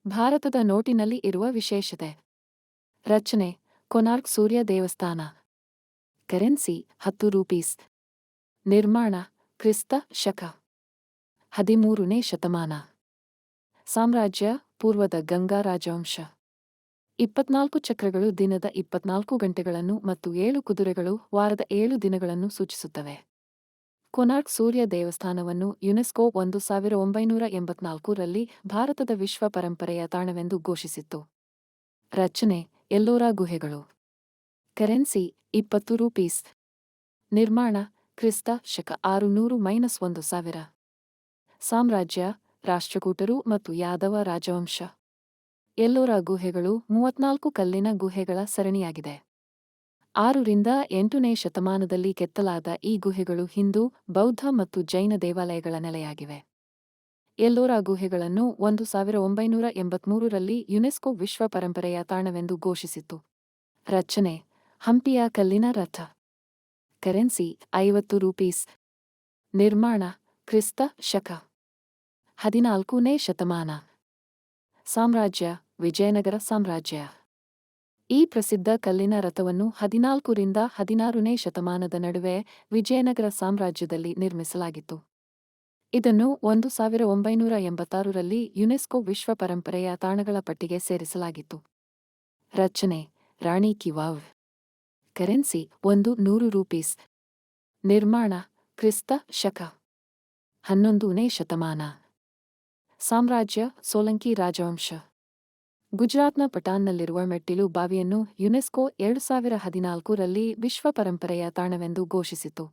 ಭಾರತದ ನೋಟಿನಲ್ಲಿ ಇರುವ ವಿಶೇಷತೆ. ರಚನೆ: ಕೊನಾರ್ಕ್ ಸೂರ್ಯ ದೇವಸ್ಥಾನ. Currency: 10 rupees. ನಿರ್ಮಾಣ: ಕ್ರಿಸ್ತ ಶಕ 13ನೇ ಶತಮಾನ. ಸಾಮ್ರಾಜ್ಯ: ಪೂರ್ವದ ಗಂಗಾ ರಾಜವಂಶ. 24 ಚಕ್ರಗಳು ದಿನದ 24 ಗಂಟೆಗಳನ್ನು ಮತ್ತು 7 ಕುದುರೆಗಳು ವಾರದ 7 ದಿನಗಳನ್ನು ಸೂಚಿಸುತ್ತವೆ. ಕೊನಾರ್ಕ್ ಸೂರ್ಯ ದೇವಸ್ಥಾನವನ್ನು ಯುನೆಸ್ಕೋ 1984ರಲ್ಲಿ ಭಾರತದ ವಿಶ್ವ ಪರಂಪರೆಯ ತಾಣವೆಂದು ಘೋಷಿಸಿತ್ತು. ರಚನೆ: ಎಲ್ಲೋರಾ ಗುಹೆಗಳು. Currency: 20 rupees. ನಿರ್ಮಾಣ: ಕ್ರಿಸ್ತ ಶಕ 600-1000. ಸಾಮ್ರಾಜ್ಯ: ರಾಷ್ಟ್ರಕೂಟರು ಮತ್ತು ಯಾದವ ರಾಜವಂಶ. ಎಲ್ಲೋರಾ ಗುಹೆಗಳು 34 ಕಲ್ಲಿನ ಗುಹೆಗಳ ಸರಣಿಯಾಗಿದೆ. 6ರಿಂದ 8ನೇ ಶತಮಾನದಲ್ಲಿ ಕೆತ್ತಲಾದ ಈ ಗುಹೆಗಳು ಹಿಂದೂ, ಬೌದ್ಧ ಮತ್ತು ಜೈನ ದೇವಾಲಯಗಳ ನೆಲೆಯಾಗಿವೆ. ಎಲ್ಲೋರಾ ಗುಹೆಗಳನ್ನು 1983ರಲ್ಲಿ ಯುನೆಸ್ಕೋ ವಿಶ್ವ ಪರಂಪರೆಯ ತಾಣವೆಂದು ಘೋಷಿಸಿತು. ರಚನೆ: ಹಂಪಿಯ ಕಲ್ಲಿನ ರಥ. Currency: 50 rupees. ನಿರ್ಮಾಣ: ಕ್ರಿಸ್ತ ಶಕ 14ನೇ ಶತಮಾನ. ಸಾಮ್ರಾಜ್ಯ: ವಿಜಯನಗರ ಸಾಮ್ರಾಜ್ಯ. ಈ ಪ್ರಸಿದ್ಧ ಕಲ್ಲಿನ ರಥವನ್ನು 14ರಿಂದ 16ನೇ ಶತಮಾನದ ನಡುವೆ ವಿಜಯನಗರ ಸಾಮ್ರಾಜ್ಯದಲ್ಲಿ ನಿರ್ಮಿಸಲಾಗಿತ್ತು. ಇದನ್ನು 1986ರಲ್ಲಿ ಯುನೆಸ್ಕೋ ವಿಶ್ವ ಪರಂಪರೆಯ ತಾಣಗಳ ಪಟ್ಟಿಗೆ ಸೇರಿಸಲಾಗಿತ್ತು. ರಚನೆ: ರಾಣಿ ಕಿ ವಾವ್. Currency: 100 rupees. ನಿರ್ಮಾಣ: ಕ್ರಿಸ್ತ ಶಕ 11ನೇ ಶತಮಾನ. ಸಾಮ್ರಾಜ್ಯ: ಸೋಲಂಕಿ ರಾಜವಂಶ. ಗುಜರಾತ್ನ ಪಟಾನ್ನಲ್ಲಿರುವ ಮೆಟ್ಟಿಲು ಬಾವಿಯನ್ನು ಯುನೆಸ್ಕೋ 2014ರಲ್ಲಿ ವಿಶ್ವ ಪರಂಪರೆಯ ತಾಣವೆಂದು ಘೋಷಿಸಿತು.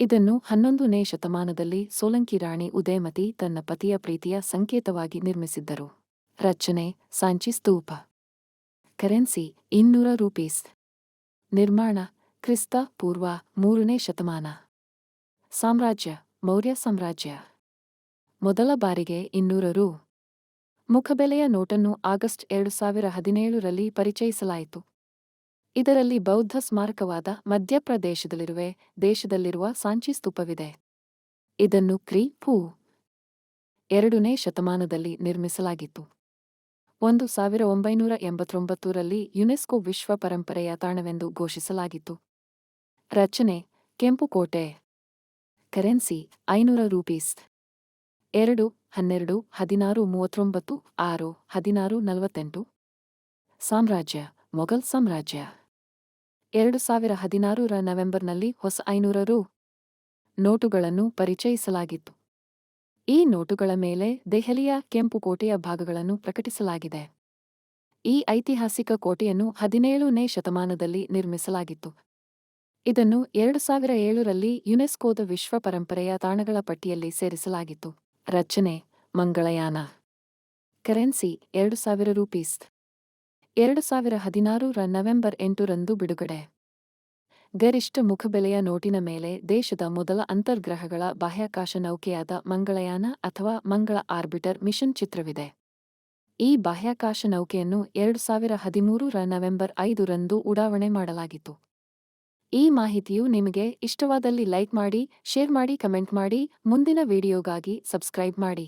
ಇದನ್ನು 11ನೇ ಶತಮಾನದಲ್ಲಿ ಸೋಲಂಕಿ ರಾಣಿ ಉದಯಮತಿ ತನ್ನ ಪತಿಯ ಪ್ರೀತಿಯ ಸಂಕೇತವಾಗಿ ನಿರ್ಮಿಸಿದ್ದರು. ರಚನೆ: ಸಾಂಚಿ ಸ್ತೂಪ. Currency: 200 rupees. ನಿರ್ಮಾಣ: ಕ್ರಿಸ್ತ ಪೂರ್ವ 3ನೇ ಶತಮಾನ. ಸಾಮ್ರಾಜ್ಯ: ಮೌರ್ಯ ಸಾಮ್ರಾಜ್ಯ. ಮೊದಲ ಬಾರಿಗೆ 200 ರು. ಮುಖಬೆಲೆಯ ನೋಟನ್ನು ಆಗಸ್ಟ್ 2017ರಲ್ಲಿ ಪರಿಚಯಿಸಲಾಯಿತು. ಇದರಲ್ಲಿ ಬೌದ್ಧ ಸ್ಮಾರಕವಾದ ಮಧ್ಯಪ್ರದೇಶದಲ್ಲಿರುವ ದೇಶದಲ್ಲಿರುವ ಸಾಂಚಿ ಸ್ತೂಪವಿದೆ. ಇದನ್ನು ಕ್ರಿ. ಪೂ. 2ನೇ ಶತಮಾನದಲ್ಲಿ ನಿರ್ಮಿಸಲಾಗಿತ್ತು. 1989ರಲ್ಲಿ ಯುನೆಸ್ಕೋ ವಿಶ್ವ ಪರಂಪರೆಯ ತಾಣವೆಂದು ಘೋಷಿಸಲಾಗಿತ್ತು. ರಚನೆ: ಕೆಂಪು ಕೋಟೆ. Currency: 500 rupees. 2, 12, 16, 39, 6, 16, 48. ಸಾಮ್ರಾಜ್ಯ: ಮೊಘಲ್ ಸಾಮ್ರಾಜ್ಯ. 2016ರ ನವೆಂಬರ್ನಲ್ಲಿ ಹೊಸ 500 ರು. ನೋಟುಗಳನ್ನು ಪರಿಚಯಿಸಲಾಗಿತ್ತು. ಈ ನೋಟುಗಳ ಮೇಲೆ ದೆಹಲಿಯ ಕೆಂಪು ಕೋಟೆಯ ಭಾಗಗಳನ್ನು ಪ್ರಕಟಿಸಲಾಗಿದೆ. ಈ ಐತಿಹಾಸಿಕ ಕೋಟೆಯನ್ನು 17ನೇ ಶತಮಾನದಲ್ಲಿ ನಿರ್ಮಿಸಲಾಗಿತ್ತು. ಇದನ್ನು 2007ರಲ್ಲಿ ಯುನೆಸ್ಕೋದ ವಿಶ್ವ ಪರಂಪರೆಯ ತಾಣಗಳ ಪಟ್ಟಿಯಲ್ಲಿ ಸೇರಿಸಲಾಗಿತ್ತು. ರಚನೆ: ಮಂಗಳಯಾನ. Currency: 2000 rupees. 2016ರ ನವೆಂಬರ್ 8ರಂದು ಬಿಡುಗಡೆ. ಗರಿಷ್ಠ ಮುಖಬೆಲೆಯ ನೋಟಿನ ಮೇಲೆ ದೇಶದ ಮೊದಲ ಅಂತರ್ಗ್ರಹಗಳ ಬಾಹ್ಯಾಕಾಶ ನೌಕೆಯಾದ ಮಂಗಳಯಾನ ಅಥವಾ ಮಂಗಳ ಆರ್ಬಿಟರ್ ಮಿಷನ್ ಚಿತ್ರವಿದೆ. ಈ ಬಾಹ್ಯಾಕಾಶ ನೌಕೆಯನ್ನು 2013ರ ನವೆಂಬರ್ 5ರಂದು ಉಡಾವಣೆ ಮಾಡಲಾಗಿತ್ತು. ಈ ಮಾಹಿತಿಯು ನಿಮಗೆ ಇಷ್ಟವಾದಲ್ಲಿ ಲೈಕ್ ಮಾಡಿ, ಶೇರ್ ಮಾಡಿ, ಕಮೆಂಟ್ ಮಾಡಿ. ಮುಂದಿನ ವಿಡಿಯೋಗಾಗಿ ಸಬ್ಸ್ಕ್ರೈಬ್ ಮಾಡಿ.